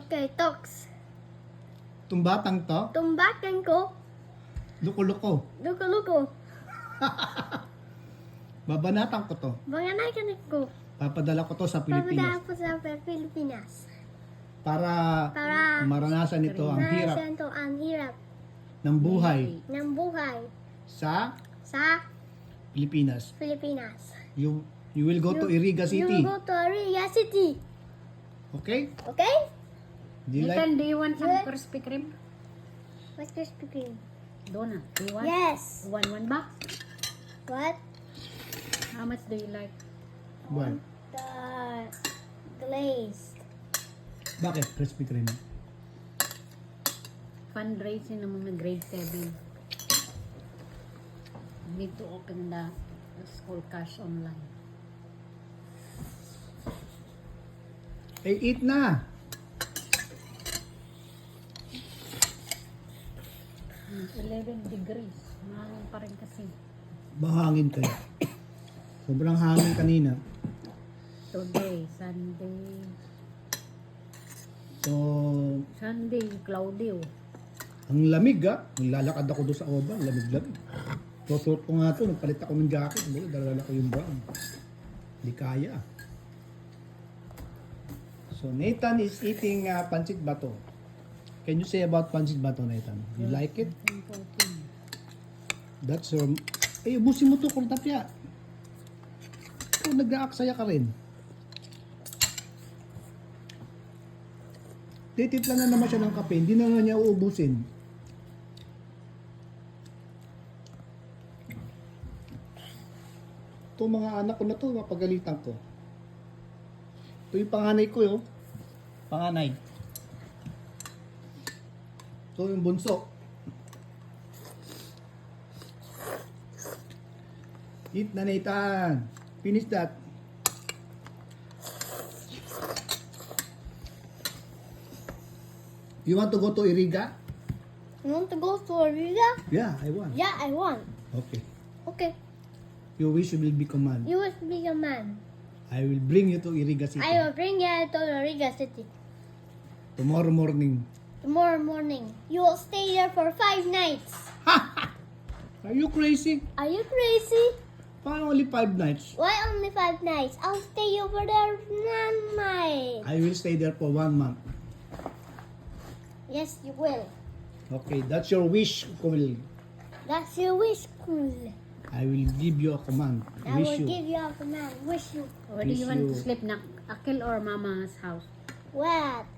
Okay, talks. Itong batang to, Tumbakan ko. luko-luko. Luko-luko. Babanatan ko to. Banganakan ko. Papadala ko to sa Papadala Pilipinas. ko sa Pilipinas. Para Para maranasan ito ang hirap narasan to ang hirap ng buhay ng buhay sa sa Pilipinas. Pilipinas. You will go to Iriga You City. go to Iriga City. Okay? Okay? Do you like? Nathan, do you want some Yes. Krispy Kreme? What's Krispy Kreme? Donut. Do you want? Yes. One box? What? How much do you like? Well, The glazed. bakit Krispy Kreme? Fundraising ng mga grade 7. Need to open the school cash online. Eh, eat na! 11 degrees. Mahal pa rin kasi. Bahangin kayo. Sobrang hangin kanina. Today, Sunday. So, Sunday, cloudy oh. ang lamig Naglalakad ako doon sa oba. Lamig-lamig. Susuot ko nga ito. Nagpalit ako ng jacket. Dala ko yung brown. Hindi kaya. So, Nathan is eating pancit bato. Can you say about pancit bato, Nathan? You like it? That's your... Eh, ubusin mo to, Kurtapya. Oh, nag-aaksaya ka rin. Titipla na naman siya ng kape. Hindi na naman niya uubusin. Ito mga anak ko na to, mapagalitan ko. Ito yung panganay ko, yo. Panganay. Ito yung bunso. Eat na, Nathan. Finish that. You want to go to Iriga? You want to go to Iriga? Yeah, I want. Yeah, I want. Okay. Okay. You wish you will become man. You will be a man. I will bring you to Iriga City. I will bring you to Iriga City. Tomorrow morning. Tomorrow morning. You will stay there for 5 nights. Are you crazy? Are you crazy? Paano only 5 nights? Why only 5 nights? I'll stay over there 9 nights. I will stay there for 1 month. Yes, you will. Okay, that's your wish, Kumil. That's your wish, cool. I will give you a command. I Wish will you. give you a command. Wish you. Where do you Wish want to you- sleep na? Akil or mama's house? What?